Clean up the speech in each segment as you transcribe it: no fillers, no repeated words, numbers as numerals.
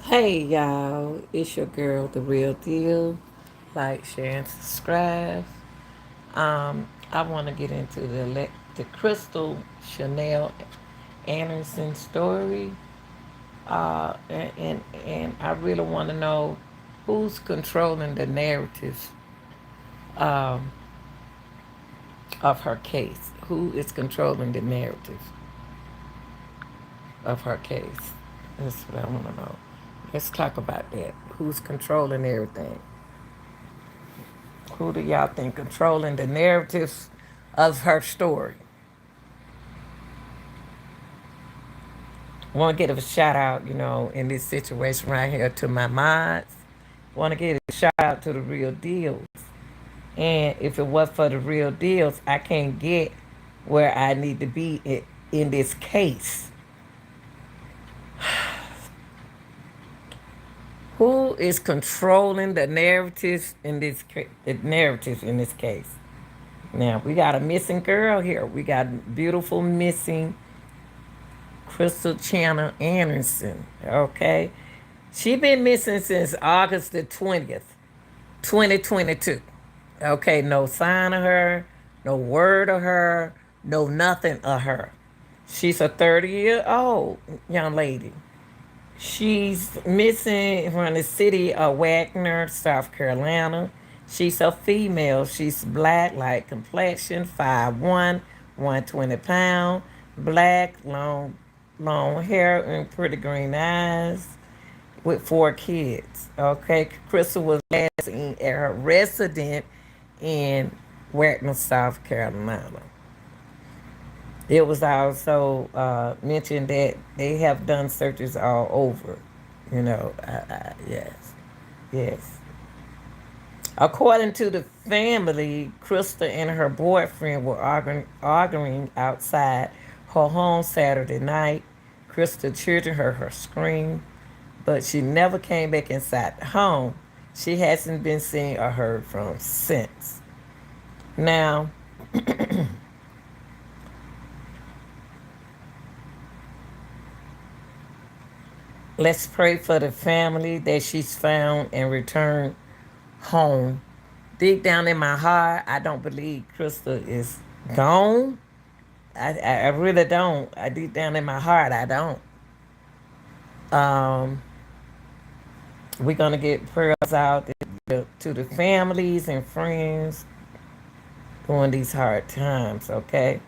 Hey y'all, it's your girl, The Real Deal. Like, share, and subscribe. I want to get into the Crystal Chanel Anderson story, and I really want to know who's controlling the narrative um, of her case. Who is controlling the narrative of her case? That's what I want to know. Let's talk about that. Who's controlling everything? Who do y'all think controlling the narratives of her story? Want to give a shout out, in this situation right here to my mods. Want to give a shout out to the real deals. And if it was for the real deals, I can't get where I need to be in this case. Who is controlling the narratives in this case? Now we got a missing girl here. We got beautiful missing Krystal Channel Anderson. Okay. She been missing since August the 20th, 2022. Okay, no sign of her, no word of her, no nothing of her. She's a 30-year-old young lady. She's missing from the city of Wagner, South Carolina. She's a female. She's black, light complexion, 5'1", 120 pounds, black, long hair and pretty green eyes with 4 kids. Okay, Krystal was last seen at her residence in Wagner, South Carolina. It was also mentioned that they have done searches all over. Yes, yes. According to the family, Krista and her boyfriend were arguing outside her home Saturday night. Krista children heard her scream, but she never came back inside the home. She hasn't been seen or heard from since. Now, let's pray for the family that she's found and returned home. Deep down in my heart, I don't believe Krista is gone. I really don't. I deep down in my heart, I don't. Um, we're gonna get prayers out to the families and friends during these hard times. Okay.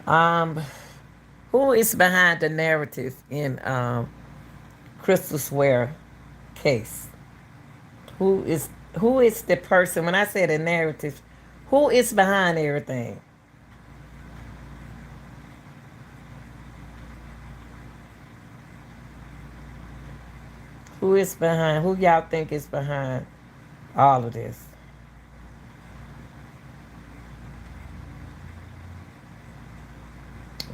Um, who is behind the narrative in Crystal Swear case? Who is who is the person? When I say the narrative, who is behind everything? Who is behind? Who y'all think is behind all of this?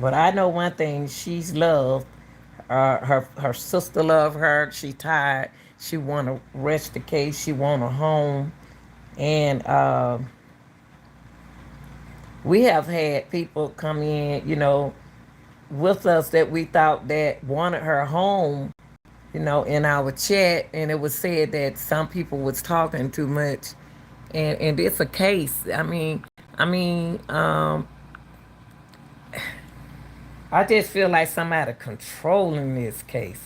But I know one thing: she's loved. Her sister loved her. She tired. She want to rest the case. She want a home, and we have had people come in, with us that we thought that wanted her home, in our chat, and it was said that some people was talking too much, and it's a case. I just feel like somebody controlling this case.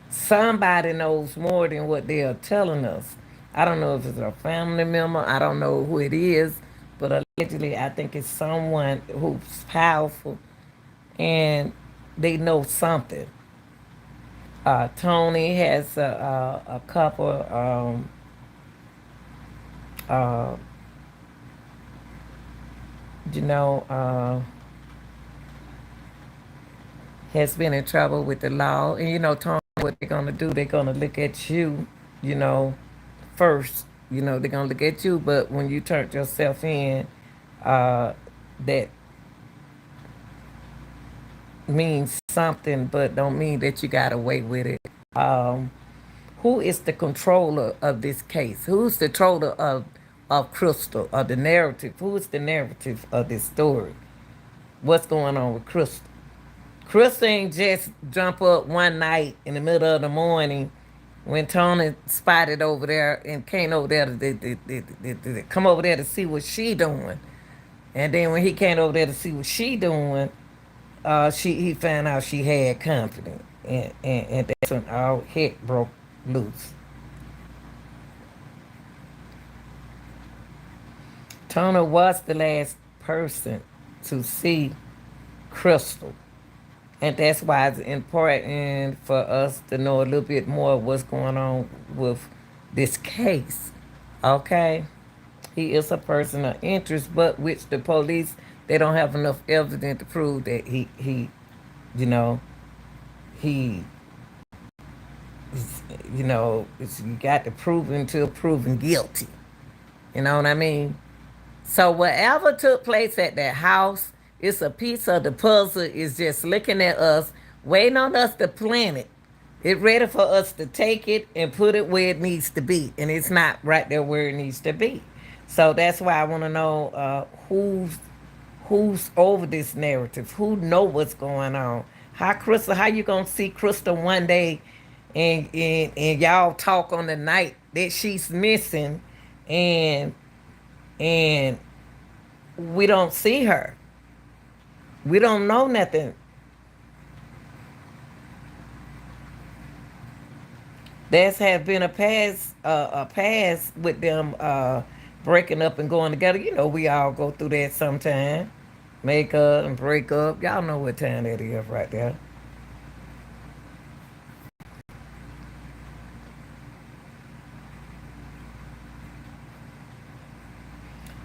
Somebody knows more than what they are telling us. I don't know if it's a family member. I don't know who it is, but allegedly, I think it's someone who's powerful and they know something. Tony has a couple, uh, you know, uh, has been in trouble with the law. And, Tony, what they're going to do, they're going to look at you, you know, first. They're going to look at you, but when you turn yourself in, uh, that means something, but don't mean that you got away with it. Um, who is the controller of this case? Who's the controller of Krystal, of the narrative? Who is the narrative of this story? What's going on with Krystal? Krystal ain't just jump up one night in the middle of the morning when Tony spotted over there and came over there to come over there to see what she doing. And then when he came over there to see what she doing, he found out she had company. And that's when all heck broke loose. Tony was the last person to see Krystal. And that's why it's important for us to know a little bit more of what's going on with this case. Okay? He is a person of interest, but which the police, they don't have enough evidence to prove that you know, he, you got to prove until proven guilty. You know what I mean? So whatever took place at that house, it's a piece of the puzzle. It's just looking at us, waiting on us to plan it. It's ready for us to take it and put it where it needs to be, and it's not right there where it needs to be. So that's why I want to know who's over this narrative, who know what's going on. How you gonna see Krystal one day, and y'all talk on the night that she's missing, and and we don't see her. We don't know nothing. There's have been a past with them breaking up and going together. You know, we all go through that sometime. Make up and break up. Y'all know what time that is right there.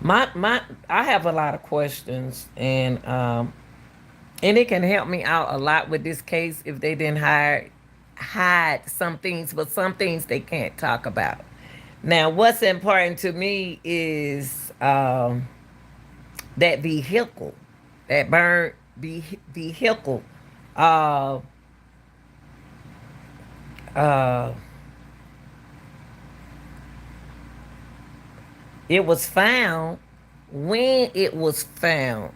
I have a lot of questions, and it can help me out a lot with this case if they didn't hide some things, but some things they can't talk about. Now, what's important to me is that vehicle, that burned vehicle. Uh, uh, it was found when it was found.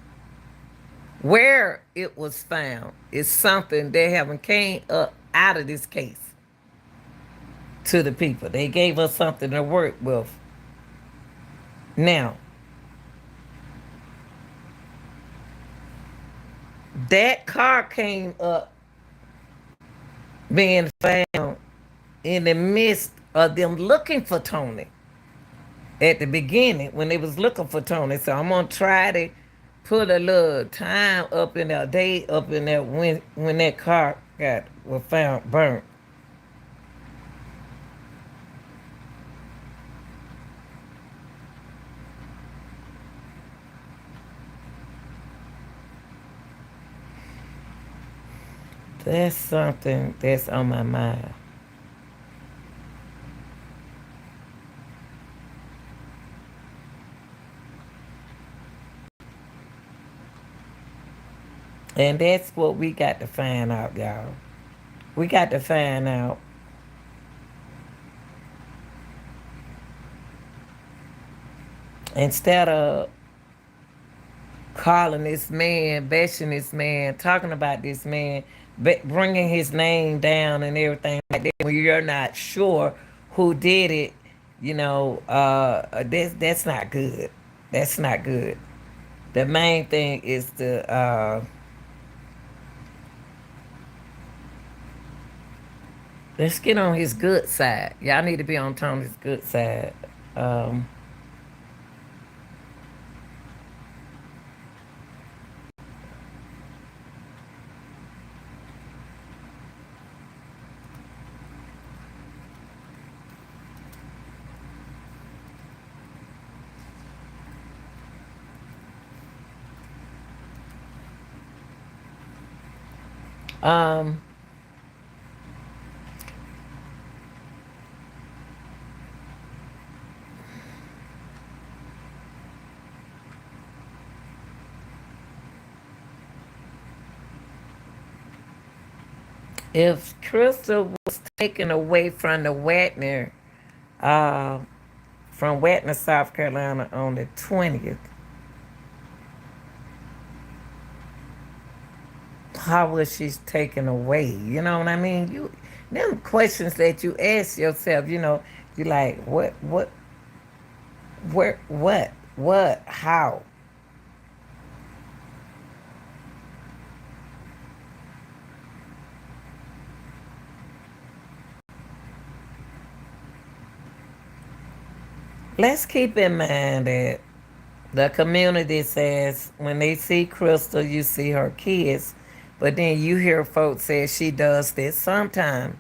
Where it was found is something they haven't came up out of this case to the people. They gave us something to work with. Now, that car came up being found in the midst of them looking for Tony at the beginning when they was looking for Tony. So I'm gonna try to put a little time up in there, day up in there when that car was found burnt. That's something that's on my mind. And that's what we got to find out, y'all. We got to find out. Instead of calling this man, bashing this man, talking about this man, bringing his name down and everything like that, when you're not sure who did it, that's not good. That's not good. The main thing is to let's get on his good side. Y'all need to be on Tony's good side. Um, um, if Krystal was taken away from the uh, from Wagner, South Carolina on the 20th, how was she taken away? You know what I mean? You them questions that you ask yourself, you like, what, where, what, how? Let's keep in mind that the community says when they see Krystal, you see her kids, but then you hear folks say she does this sometimes.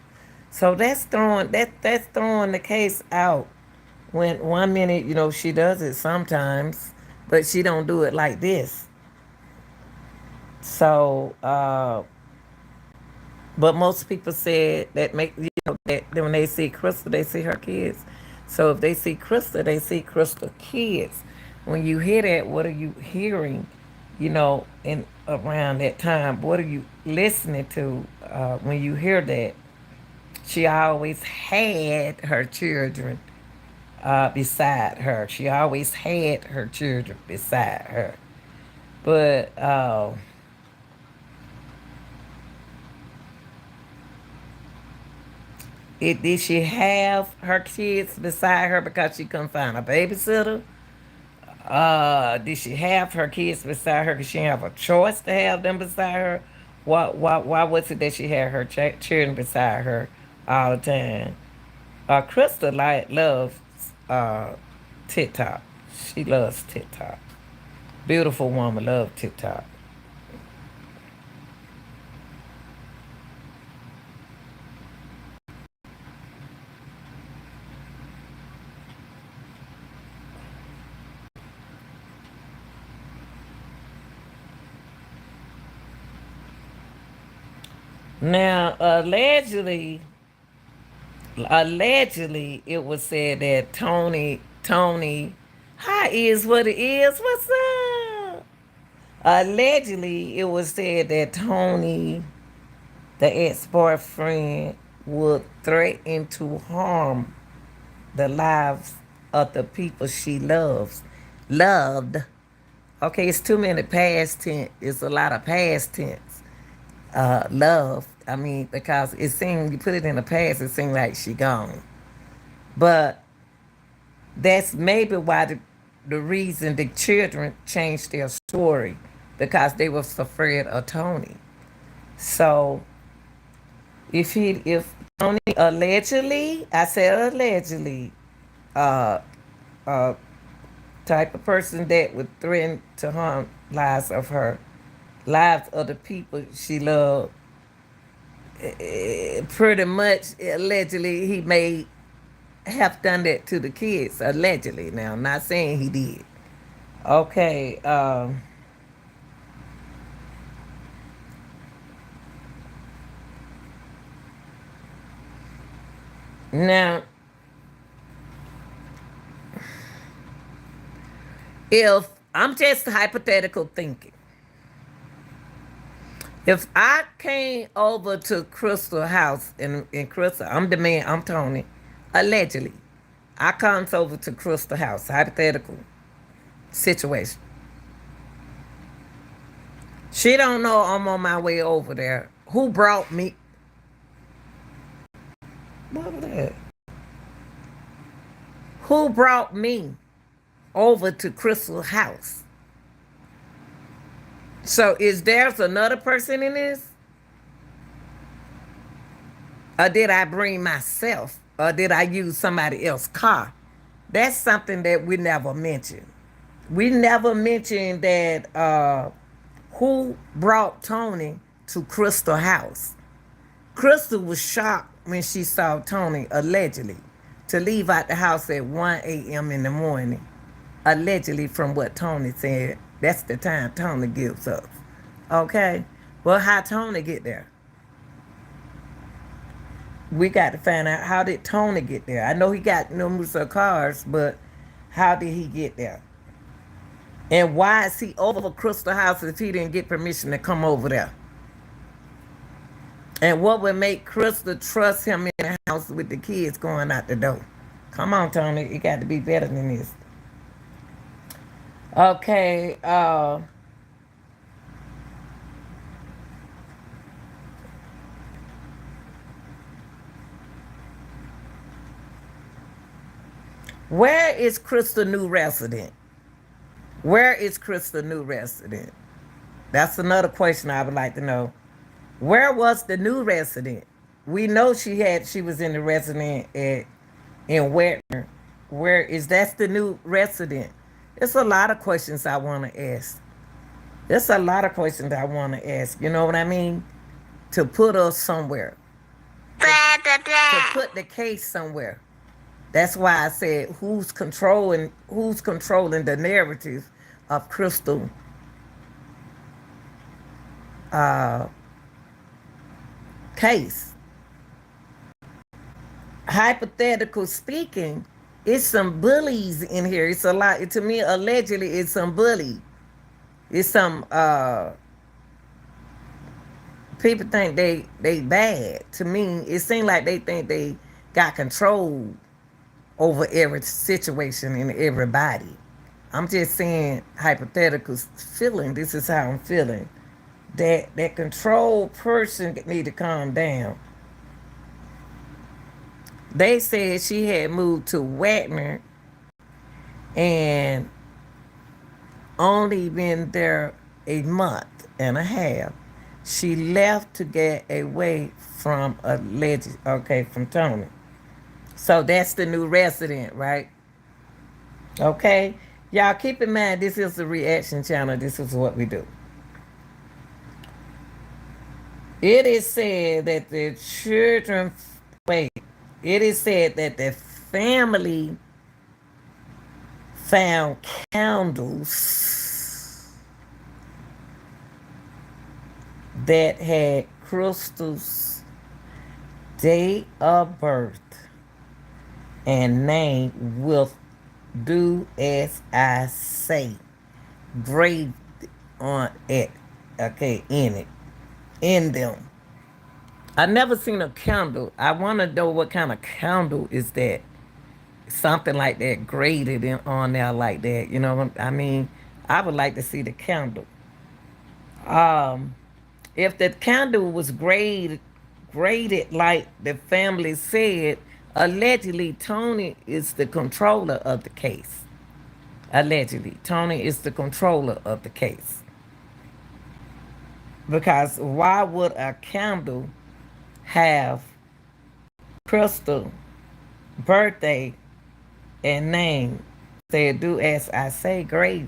So that's throwing the case out. When 1 minute, she does it sometimes, but she don't do it like this. So, but most people said that that when they see Krystal, they see her kids. So if they see Krystal, they see Krystal kids. When you hear that, what are you hearing? In around that time, what are you listening to when you hear that? She always had her children beside her. She always had her children beside her. But did she have her kids beside her because she couldn't find a babysitter? Did she have her kids beside her because she didn't have a choice to have them beside her? Why was it that she had her children beside her all the time? Krista loves uh, TikTok. She loves TikTok. Beautiful woman, love TikTok. Now, allegedly, it was said that Tony, hi is what it is. What's up? Allegedly, it was said that Tony, the ex-boyfriend, would threaten to harm the lives of the people she loved. Okay, it's too many past tense. It's a lot of past tense. Love. I mean, because it seemed you put it in the past, it seemed like she gone. But that's maybe why the reason the children changed their story because they was afraid of Tony. So if Tony allegedly, I said allegedly, uh, uh, type of person that would threaten to harm lives of the people she loved, pretty much allegedly he may have done that to the kids. Allegedly, now I'm not saying he did. Okay. Now, if I'm just hypothetical thinking, if I came over to Krystal house in Krystal, I'm the man, I'm Tony, allegedly, I comes over to Krystal house, hypothetical situation. She don't know I'm on my way over there. Who brought me? What was that? Who brought me over to Krystal house? So is there's another person in this? Or did I bring myself? Or did I use somebody else's car? That's something that we never mentioned. We never mentioned that who brought Tony to Krystal house. Krystal was shocked when she saw Tony allegedly to leave out the house at 1 a.m. in the morning. Allegedly, from what Tony said, that's the time Tony gives us. Okay? Well, how Tony get there? We got to find out how did Tony get there. I know he got numerous of cars, but how did he get there? And why is he over Krystal house if he didn't get permission to come over there? And what would make Krystal trust him in the house with the kids going out the door? Come on, Tony. It got to be better than this. Okay. Where is Krystal new resident? Where is Krystal new resident? That's another question I would like to know. Where was the new resident? We know she was in the resident in Wetner. Where is that's the new resident? It's a lot of questions I want to ask. There's a lot of questions I want to ask. You know what I mean? To put us somewhere. To put the case somewhere. That's why I said who's controlling the narrative of Krystal uh, case. Hypothetical speaking, it's some bullies in here. It's a lot to me. Allegedly, it's some bully. It's some people think they bad. To me, it seems like they think they got control over every situation and everybody. I'm just saying hypothetical feeling. This is how I'm feeling. That control person need to calm down. They said she had moved to Wagner and only been there a month and a half. She left to get away from from Tony. So that's the new resident, right? Okay. Y'all keep in mind this is the reaction channel. This is what we do. It is said that the children wait. It is said that the family found candles that had Krystal's date of birth and name with "Do as I say" graved on it. Okay, in them. I never seen a candle. I want to know what kind of candle is that. Something like that graded on there like that. You know what I mean? I would like to see the candle. Um, if the candle was graded like the family said, allegedly Tony is the controller of the case. Allegedly, Tony is the controller of the case. Because why would a candle have Krystal birthday and name? Say "Do as I say" grade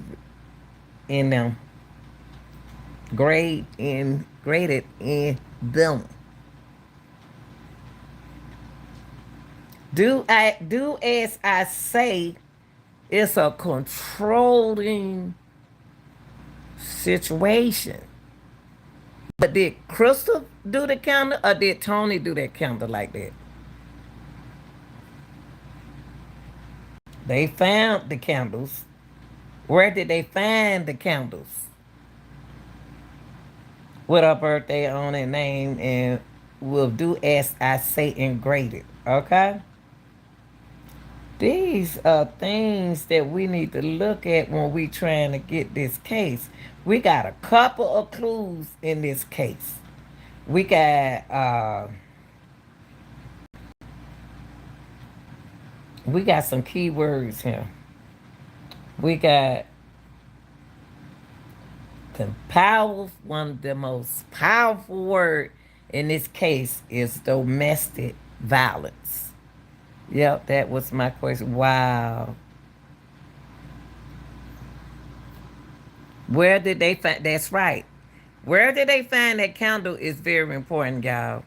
in them. Graded in them. Do as I say is a controlling situation. But did Krystal do the candle or did Tony do that candle like that? They found the candles. Where did they find the candles? With her birthday on it, name, and will do as I say and grade it. Okay? These are things that we need to look at when we trying to get this case. We got a couple of clues in this case. We got some key words here. We got one of the most powerful word in this case is domestic violence. Yep, that was my question. Wow. Where did they find? That's right. Where did they find that candle is very important, y'all.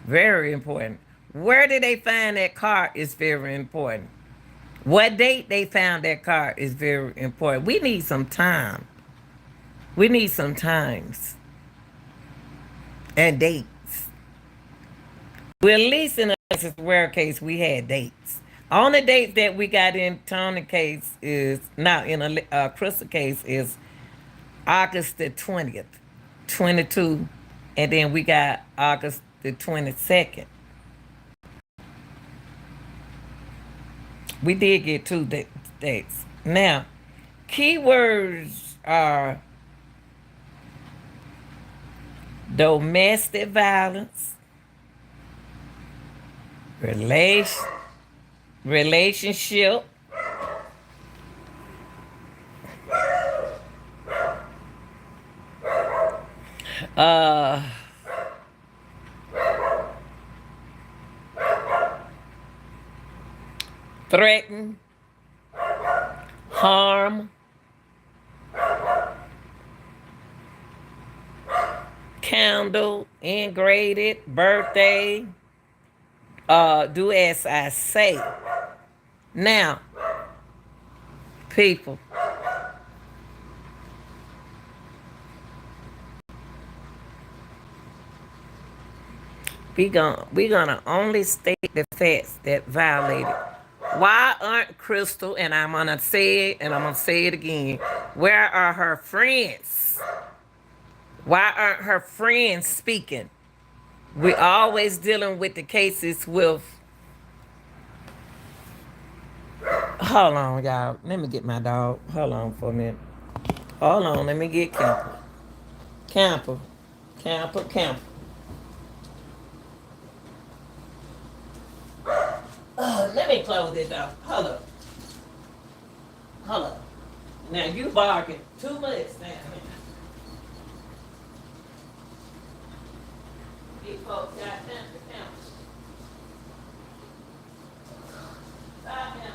Very important. Where did they find that car is very important. What date they found that car is very important. We need some time. We need some times and dates. Well, at least in the rare case, we had dates. On the dates that we got in Tony case is now in a Krystal case is August the 20th, 22, and then we got August the 22nd. We did get two dates. Now, keywords are domestic violence, relationship, Uh, threaten, harm, candle, ingraded, birthday. Do as I say. Now, people, we gonna only state the facts that violated. Why aren't Krystal, and I'm gonna say it and I'm gonna say it again, where are her friends? Why aren't her friends speaking? We always dealing with the cases with, hold on, y'all. Let me get my dog. Hold on for a minute. Hold on, let me get Camper. Camper. Camper, Camper. Let me close this out. Hold up. Hold up. Now you barking too much now. These folks got time to count. Stop now.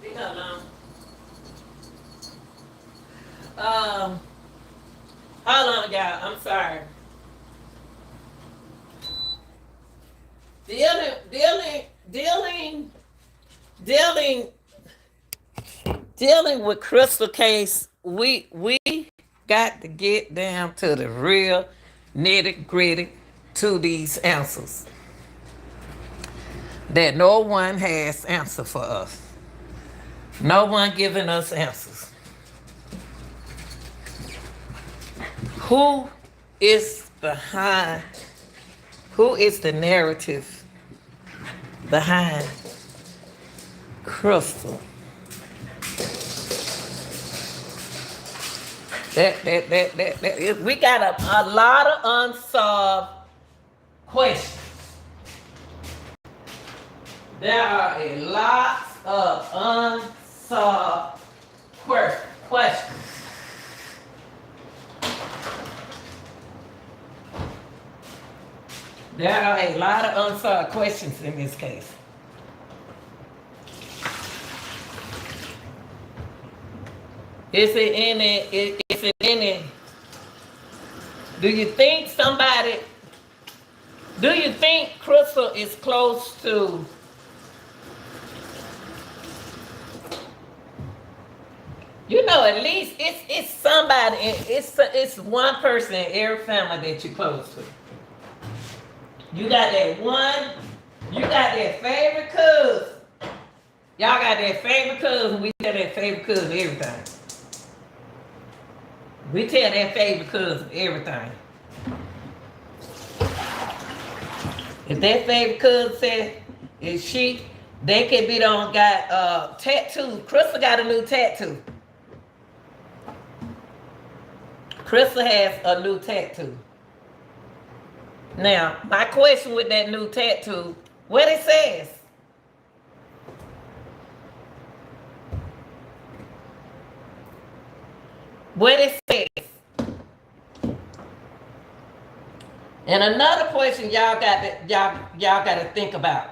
Leave her alone. Um, hold on, y'all. I'm sorry. Dealing, dealing, dealing with Krystal case. We got to get down to the real nitty gritty to these answers that no one has answer for us. No one giving us answers. Who is behind? Who is the narrative behind Krystal? We got a lot of unsolved questions. There are a lot of unsolved questions. There are a lot of unsolved questions in this case. Is it any? Is it any? Do you think somebody? Do you think Krystal is close to? You know, at least it's somebody. It's one person in every family that you're close to. You got that one. You got that favorite cousin. Y'all got that favorite cousin. We tell that favorite cousin everything. We tell that favorite cousin everything. If that favorite cousin said, is she, they could be on got tattoos. Krystal got a new tattoo. Krystal has a new tattoo. Now, my question with that new tattoo, what it says? What it says? And another question y'all got to think about.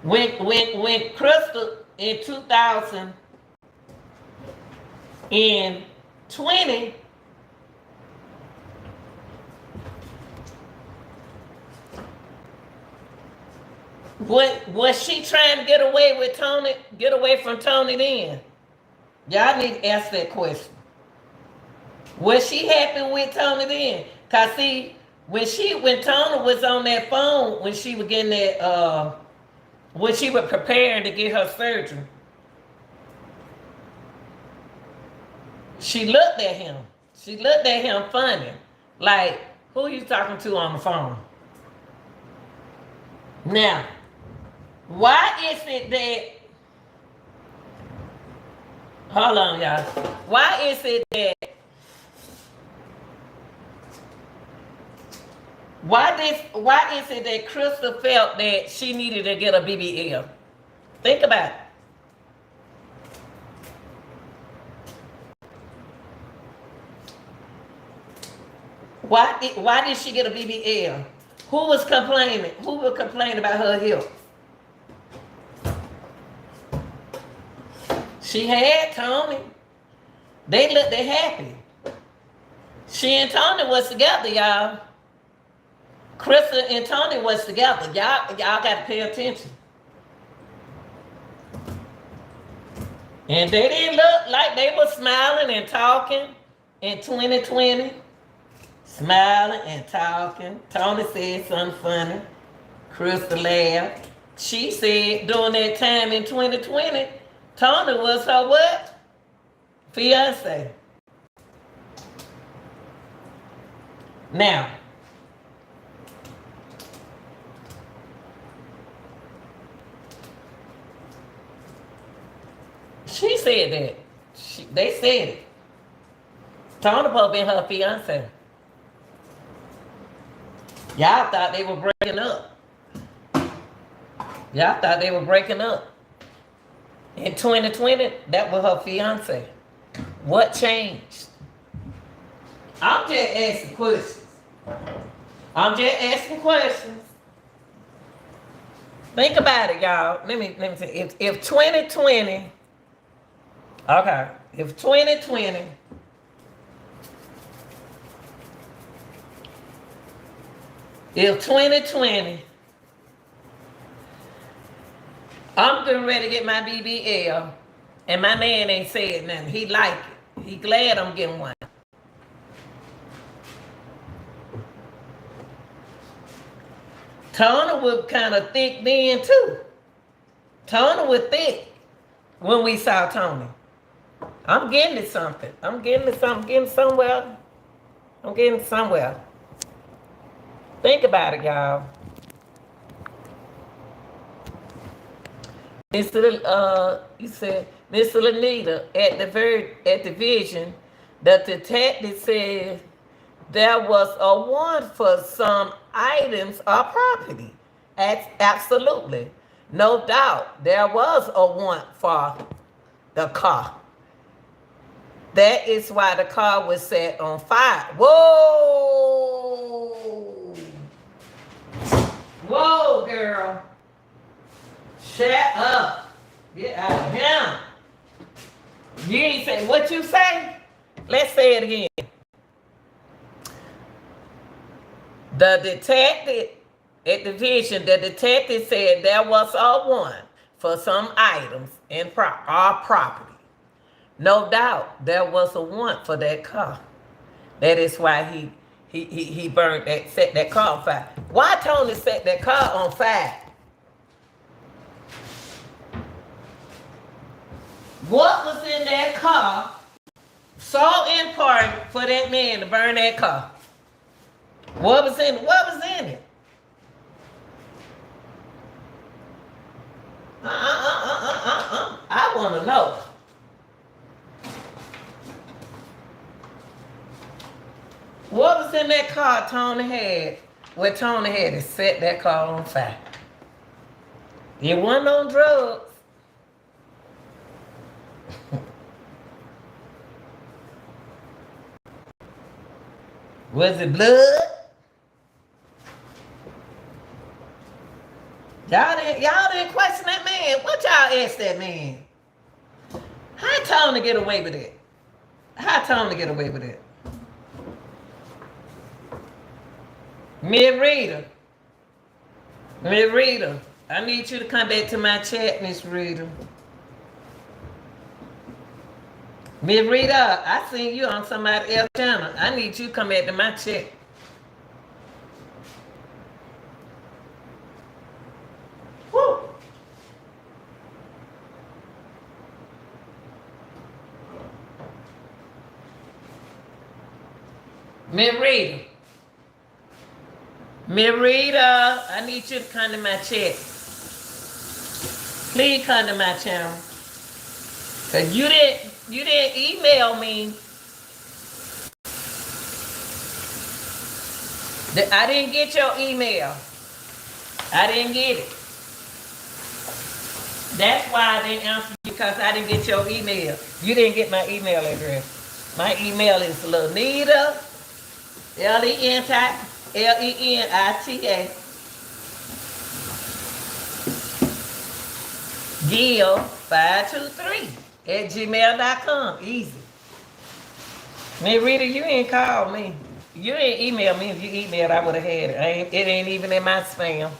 When Krystal in 2020, What was she trying to get away with Tony? Get away from Tony then? Y'all need to ask that question. Was she happy with Tony then? Cause see, when Tony was on that phone, when she was getting that when she was preparing to get her surgery, she looked at him. She looked at him funny. Like, who you talking to on the phone? Now, why is it that hold on, y'all. Why is it that why is it that Krystal felt that she needed to get a BBL? Think about it. Why did she get a BBL? Who was complaining? Who was complaining about her hip? She had Tony. They looked happy. She and Tony was together, y'all. Krystal and Tony was together. Y'all got to pay attention. And they didn't look like they were smiling and talking in 2020. Smiling and talking. Tony said something funny. Krystal laughed. She said during that time in 2020, Tony was her what? Fiance. Now, she said that. They said it. Tony Pope been her fiance. Y'all thought they were breaking up. Y'all thought they were breaking up. In 2020, that was her fiance. What changed? I'm just asking questions. I'm just asking questions. Think about it, y'all. Let me say, if 2020, okay, if 2020, if 2020, I'm getting ready to get my BBL, and my man ain't said nothing. He like it. He glad I'm getting one. Tony was kind of thick then too. Tony was thick when we saw Tony. I'm getting it something. I'm getting it something. Getting somewhere. I'm getting somewhere. Think about it, y'all. You said, Miss Lanita, at the vision, the detective said there was a warrant for some items or property. Absolutely. No doubt there was a warrant for the car. That is why the car was set on fire. Whoa! Whoa, girl. Shut up. Get out of here. You ain't say what you say? Let's say it again. The detective at the vision, the detective said there was a warrant for some items in our property. No doubt there was a warrant for that car. That is why he burned that, set that car on fire. Why Tony set that car on fire? What was in that car so important for that man to burn that car? What was in it? What was in it? I want to know. What was in that car Tony had? Where Tony had to set that car on fire? It wasn't on drugs. Was it blood? Y'all didn't question that man. What y'all asked that man? How Tony get away with it? How Tony get away with it? Miss Rita. I need you to come back to my chat, Miss Rita. Miss Rita, I seen you on somebody else's channel. I need you to come back to my chat. Woo! Miss Rita. Miss Rita, I need you to come to my chat. Please come to my channel. Cause you didn't email me. I didn't get your email. I didn't get it. That's why I didn't answer you, because I didn't get your email. You didn't get my email address. My email is Lenita, Lenita, Gil 523 at gmail.com. Easy. Man, Rita, you ain't called me. You ain't emailed me. If you emailed, I would have had it. It ain't even in my spam.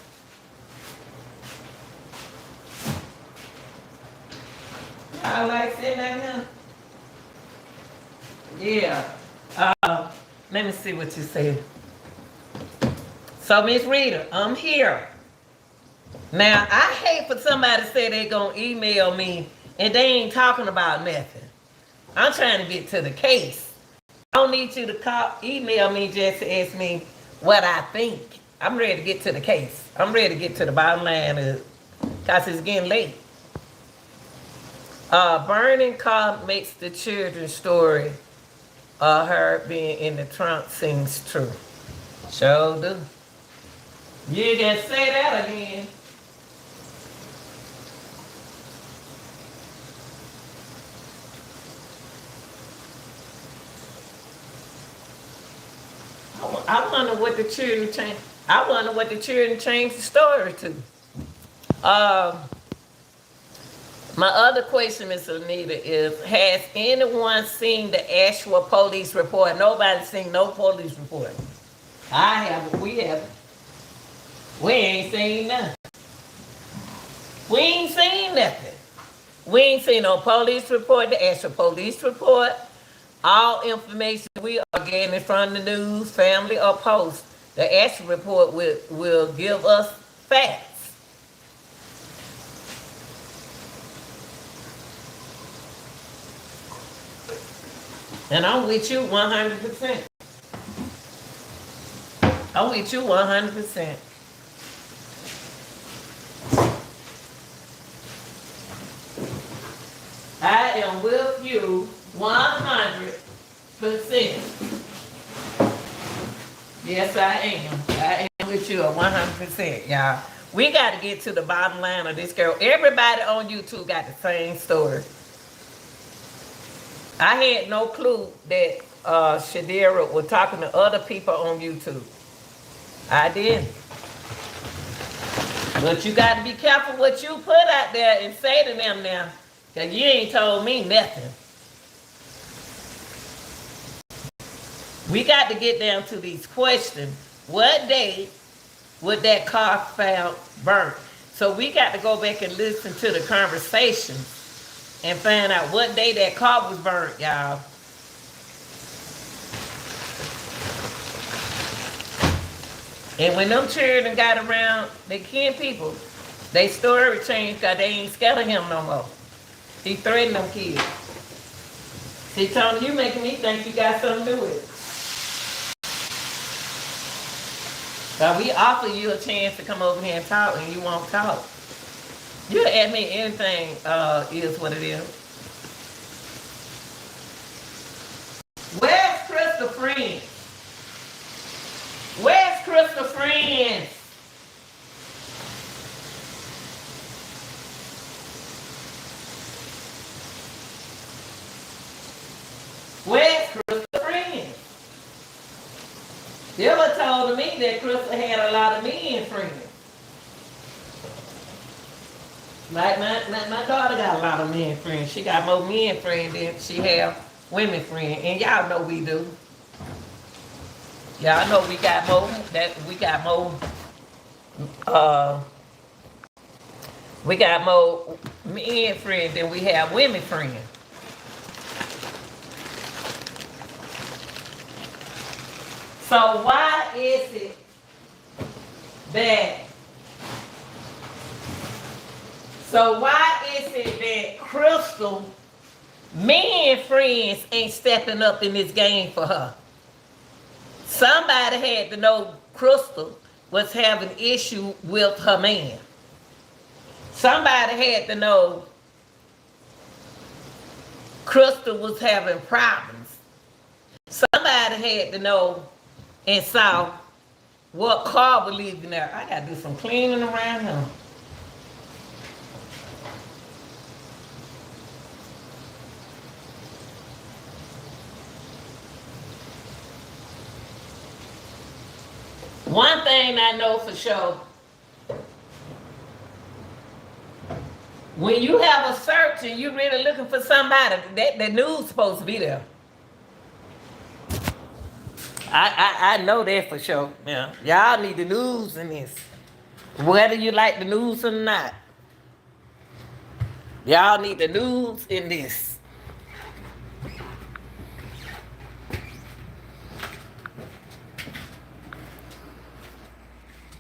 I like saying that now. Yeah. Let me see what you said. So, Miss Rita, I'm here. Now, I hate for somebody to say they gonna email me and they ain't talking about nothing. I'm trying to get to the case. I don't need you to email me just to ask me what I think. I'm ready to get to the case. I'm ready to get to the bottom line because it's getting late. Burning car makes the children's story her being in the trunk seems true. Sure do. You can say that again. I wonder what the children changed. I wonder what the children changed the story to. My other question, Miss Anita, is: has anyone seen the actual police report? Nobody's seen no police report. I haven't. We haven't. We ain't seen nothing. We ain't seen nothing. We ain't seen no police report, the actual police report. All information we are getting from the news, family, or post, the actual report will give us facts. And I'm with you 100%. I'm with you 100%. I am with you 100%. Yes, I am. I am with you 100%, y'all. We got to get to the bottom line of this girl. Everybody on YouTube got the same story. I had no clue that Shadira was talking to other people on YouTube. I didn't. But you got to be careful what you put out there and say to them now. Because you ain't told me nothing. We got to get down to these questions. What day was that car found burnt? So we got to go back and listen to the conversations and find out what day that car was burnt, y'all. And when them children got around, they kin people, they story changed because they ain't scared of him no more. He threatened them kids. See, Tony, you making me think you got something to do with it. Now, we offer you a chance to come over here and talk, and you won't talk. You ask me anything is what it is. Where's Krystal friends? Where's Krystal friends? Where's Krystal friends? Dilla told me that Krystal had a lot of men friends. Like my daughter got a lot of men friends. She got more men friends than she have women friends. And y'all know we do. Y'all know we got more We got more men friends than we have women friends. So why is it that Krystal men friends ain't stepping up in this game for her? Somebody had to know Krystal was having issue with her man. Somebody had to know Krystal was having problems. Somebody had to know and saw what car was leaving there. I gotta do some cleaning around here. One thing I know for sure, when you have a search and you really looking for somebody, that news supposed to be there. I know that for sure. Yeah. Y'all need the news in this. Whether you like the news or not. Y'all need the news in this.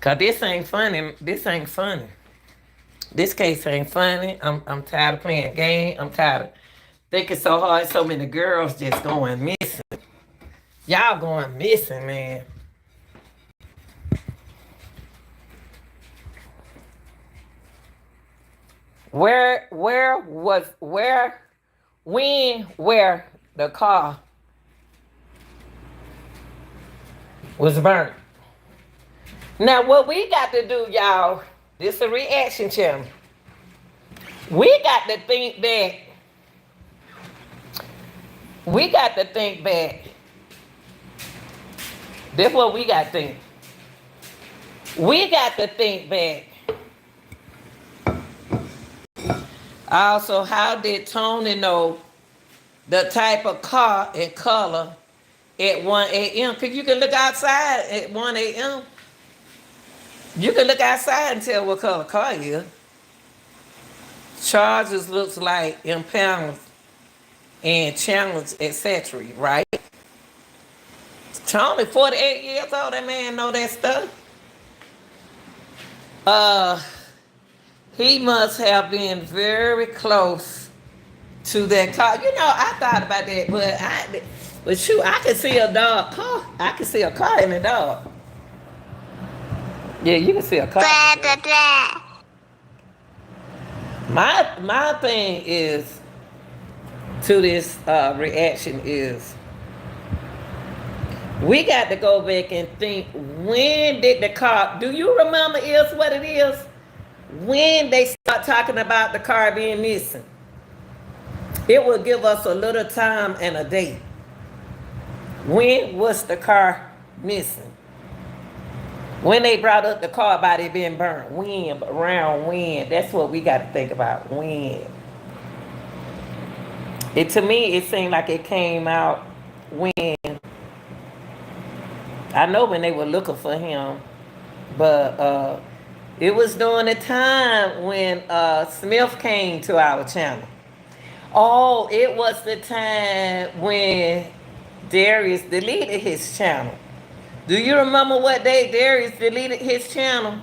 Cause this ain't funny. This ain't funny. This case ain't funny. I'm tired of playing game. I'm tired of thinking so hard. So many girls just going missing. Y'all going missing, man. Where the car was burnt. Now what we got to do, y'all, this is a reaction channel. We got to think back. We got to think back. That's what we got to think. We got to think back. Also, how did Tony know the type of car and color at 1 a.m.? Because you can look outside at 1 a.m. You can look outside and tell what color car it is. Chargers looks like impounders and challenge, etc. Right? Tony, 48 years old, that man know that stuff. He must have been very close to that car. You know, I thought about that, but shoot, I can see a dog car. I can see a car in the dog. Yeah, you can see a car. My thing is to this reaction is we got to go back and think, when did the car, do you remember is what it is? When they start talking about the car being missing, it will give us a little time and a date. When was the car missing? When they brought up the car about it being burnt, when, around when? That's what we got to think about. When? To me, it seemed like it came out when. I know when they were looking for him, but it was during the time when Smith came to our channel. Oh, it was the time when Darius deleted his channel. Do you remember what day Darius deleted his channel?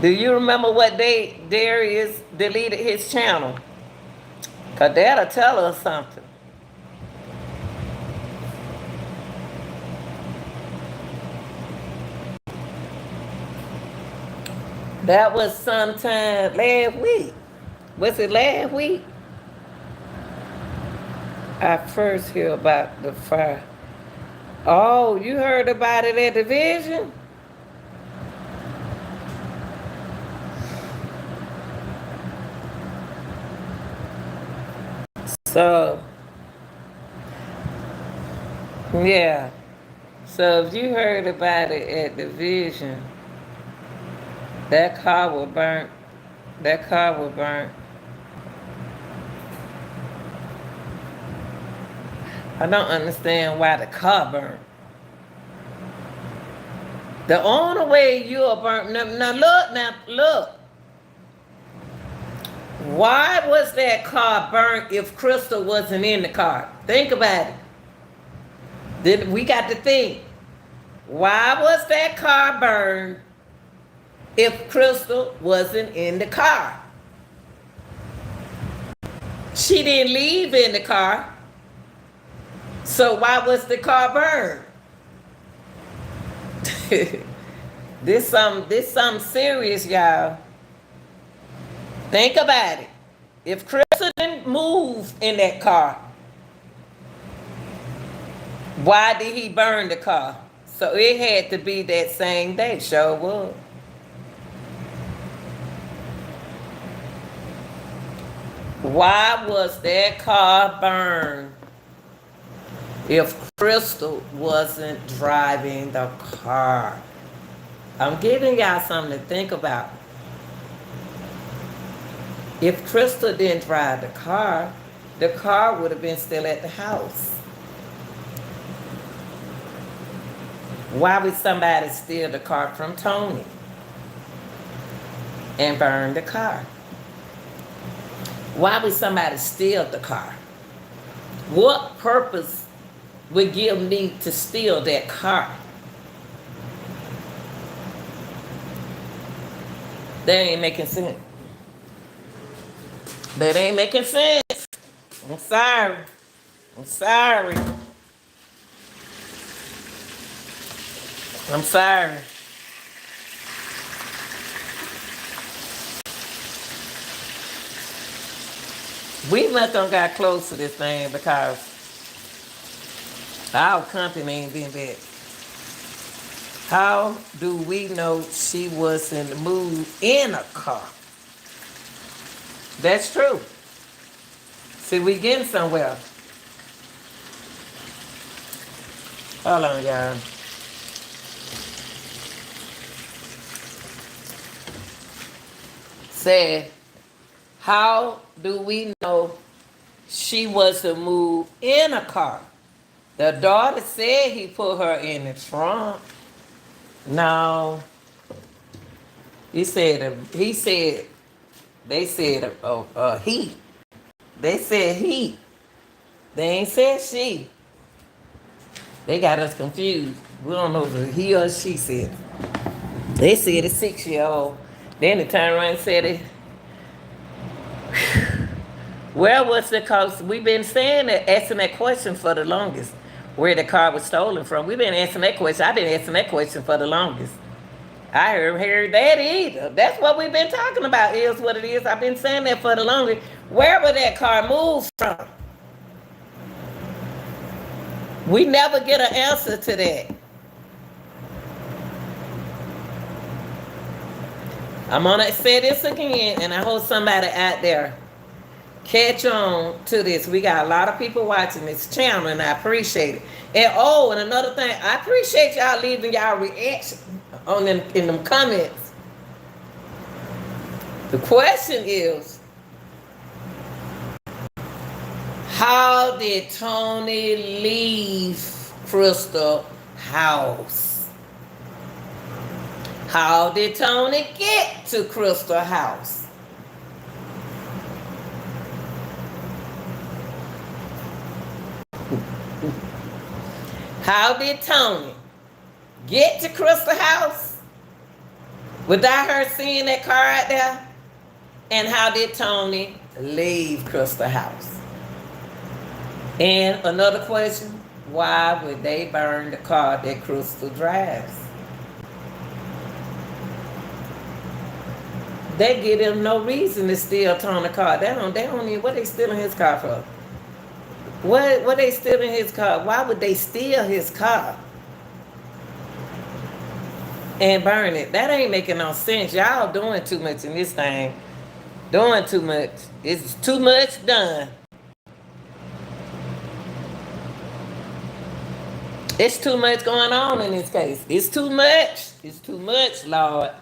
Do you remember what day Darius deleted his channel? Because that'll tell us something. That was sometime last week. Was it last week? I first hear about the fire. Oh, you heard about it at the Vision? So, yeah. So if you heard about it at the Vision, that car was burnt. That car was burnt. I don't understand why the car burned. The only way you are burnt. Now look. Why was that car burnt if Krystal wasn't in the car? Think about it. Then we got to think. Why was that car burned if Krystal wasn't in the car? She didn't leave in the car. So why was the car burned? This something serious, y'all. Think about it. If Krystal didn't move in that car, why did he burn the car? So it had to be that same day. Sure was. Why was that car burned if Krystal wasn't driving the car? I'm giving y'all something to think about. If Krystal didn't drive the car would have been still at the house. Why would somebody steal the car from Tony and burn the car? Why would somebody steal the car? What purpose would give me to steal that car? That ain't making sense. That ain't making sense. I'm sorry. I'm sorry. I'm sorry. We must have got close to this thing because our company ain't been back. How do we know she was in the mood in a car? That's true. See, we getting somewhere. Hold on, y'all. Said, how do we know she wasn't moved in a car? The daughter said he put her in the trunk. No. They said he. They said he. They ain't said she. They got us confused. We don't know if he or she said it. They said a 6-year-old. Then they turned around and said it. Well, what's the cost? We've been saying that, asking that question for the longest. Where the car was stolen from. We've been asking that question. I've been asking that question for the longest. I heard that either. That's what we've been talking about, is what it is. I've been saying that for the longest. Where would that car move from? We never get an answer to that. I'm gonna say this again, and I hope somebody out there catch on to this. We got a lot of people watching this channel, and I appreciate it. And another thing, I appreciate y'all leaving y'all reaction on them in them comments. The question is, how did Tony leave Krystal house? How did Tony get to Krystal house? How did Tony get to Krystal house without her seeing that car out there? And how did Tony leave Krystal house? And another question, why would they burn the car that Krystal drives? They give him no reason to steal Tony's car. They don't even, what they stealing his car for? What they stealing his car? Why would they steal his car and burn it? That ain't making no sense. Y'all doing too much in this thing. Doing too much. It's too much done. It's too much going on in this case. It's too much. It's too much, Lord.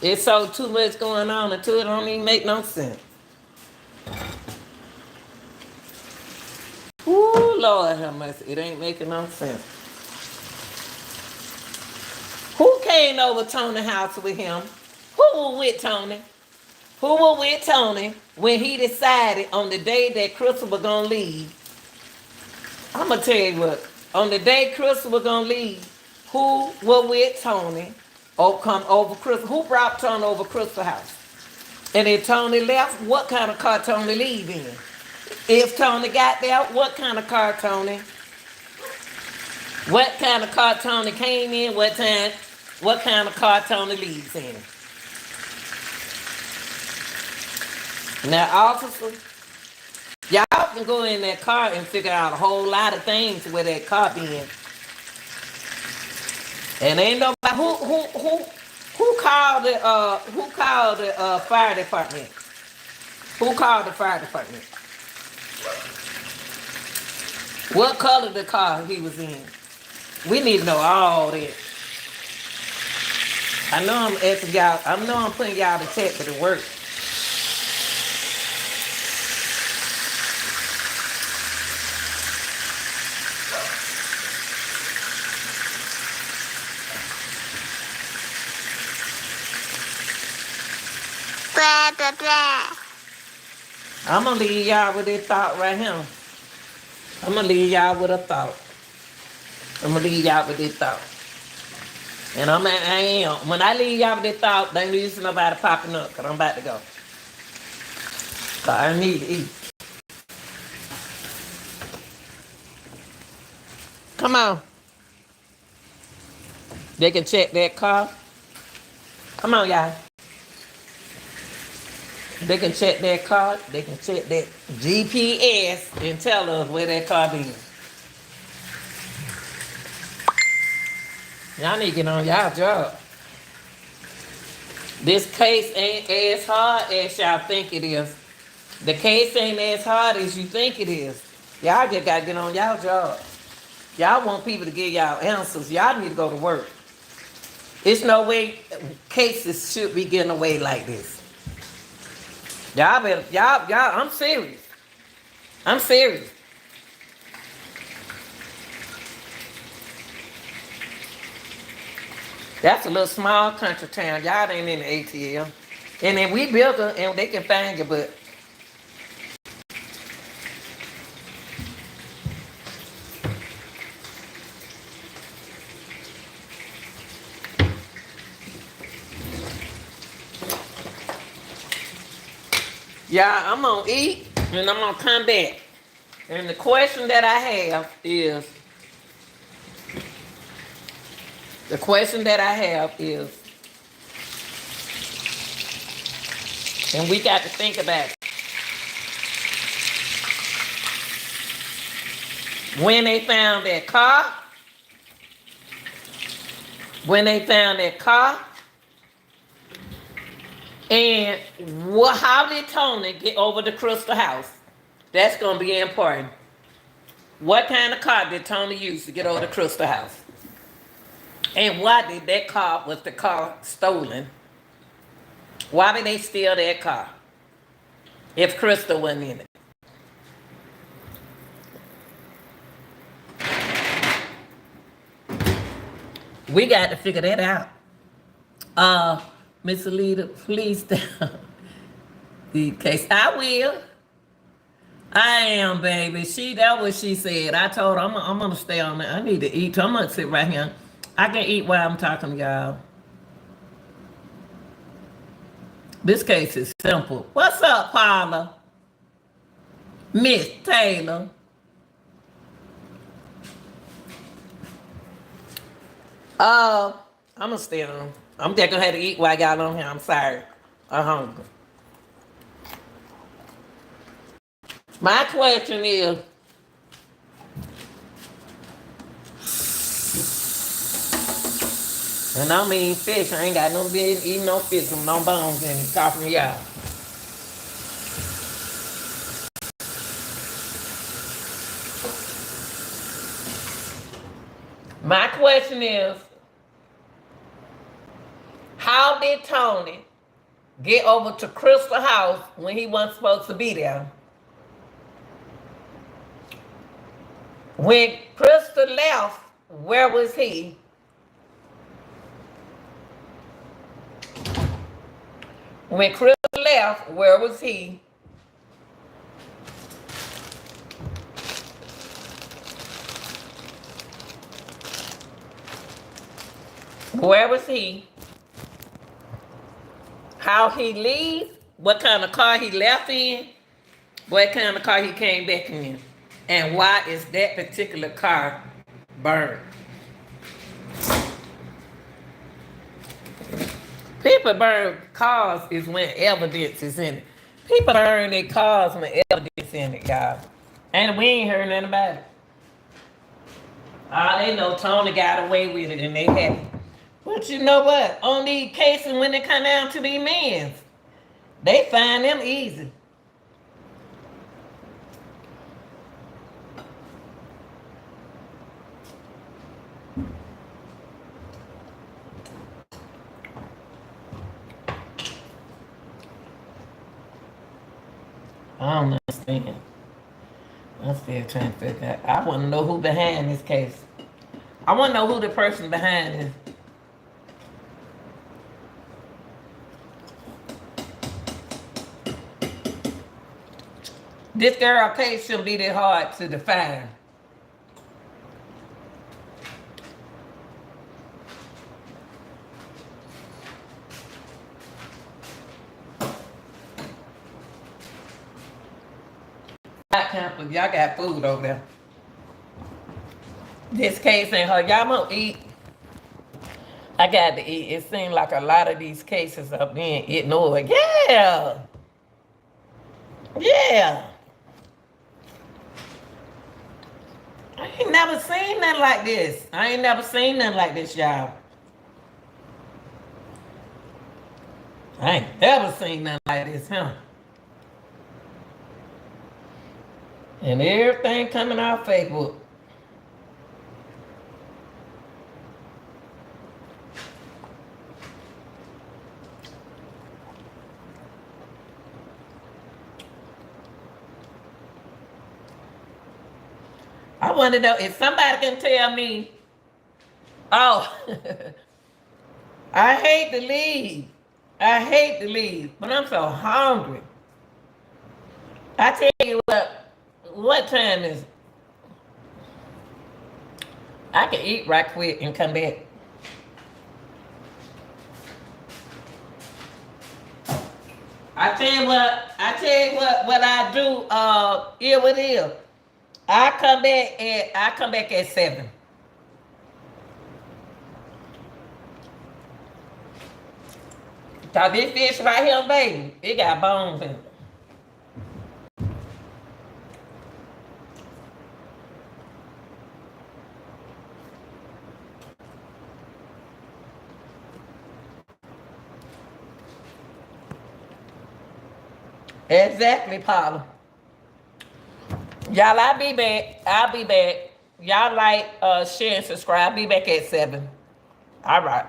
It's so too much going on until it don't even make no sense. Ooh, Lord have mercy. It ain't making no sense. came over Tony's house with him? Who was with Tony? Who was with Tony when he decided on the day that Krystal was gonna leave? I'm gonna tell you what. On the day Krystal was gonna leave, who was with Tony? Oh, come over Krystal. Who brought Tony over Krystal house? And if Tony left, what kind of car Tony leave in? If Tony got there, what kind of car Tony? What kind of car Tony came in? What time? What kind of car Tony leaves in? Now, officer, y'all can go in that car and figure out a whole lot of things where that car been. And ain't nobody who called the fire department? Who called the fire department? What color the car he was in? We need to know all that. I know I'm asking y'all. I know I'm putting y'all to check for the work. I'm gonna leave y'all with this thought right here. I'm gonna leave y'all with a thought. I'm gonna leave y'all with this thought. And I am. When I leave y'all with this thought, don't need to see nobody popping up, because I'm about to go. Because I need to eat. Come on. They can check that car. Come on, y'all. They can check that car. They can check that GPS and tell us where that car is. Y'all need to get on y'all job. This case ain't as hard as y'all think it is. The case ain't as hard as you think it is. Y'all just gotta get on y'all job. Y'all want people to give y'all answers. Y'all need to go to work. It's no way cases should be getting away like this. Y'all better, I'm serious. I'm serious. That's a little small country town. Y'all ain't in the ATL. And then we built her and they can find you, but yeah, I'm gonna eat and I'm gonna come back. And the question that I have is, and we got to think about it. When they found that car, and how did Tony get over to Krystal house? That's gonna be important. What kind of car did Tony use to get over to Krystal house? And why did that car, was the car stolen? Why did they steal that car if Krystal wasn't in it? We got to figure that out. Miss Alita, please down the case. I will. I am, baby. That what she said. I told her I'm gonna stay on there. I need to eat. So I'm gonna sit right here. I can eat while I'm talking to y'all. This case is simple. What's up, Paula? Miss Taylor. I'm gonna stay on. I'm just gonna have to eat while y'all on here. I'm sorry. I'm hungry. My question is, and I mean fish. I ain't got no business eating no fish with no bones in it. Talking to y'all. My question is, how did Tony get over to Krystal house when he wasn't supposed to be there? When Krystal left, where was he? When Chris left, where was he? Where was he? How he leave? What kind of car he left in? What kind of car he came back in? And why is that particular car burned? People burn cars is when evidence is in it. People burn their cars when evidence in it, y'all. And we ain't heard nothing about it. All they know Tony got away with it and they happy. But you know what? On these cases when they come down to these men, they find them easy. I don't understand. I'm still trying to figure out. I want to know who behind this case. I want to know who the person behind this. This girl case shouldn't be that hard to define. Y'all got food over there. This case ain't her. Y'all gonna eat. I got to eat. It seems like a lot of these cases are being ignored. Yeah. Yeah. I ain't never seen nothing like this. I ain't never seen nothing like this, y'all. I ain't never seen nothing like this, huh? And everything coming off Facebook. I want to know if somebody can tell me, oh, I hate to leave. I hate to leave, but I'm so hungry. I tell you what time is it? I can eat right quick and come back. I tell you what I do, here it is. I come back at 7. Cause this fish right here, baby, it got bones in it. Exactly, Paula. Y'all, I'll be back. Y'all like, share, and subscribe. I'll be back at 7. All right.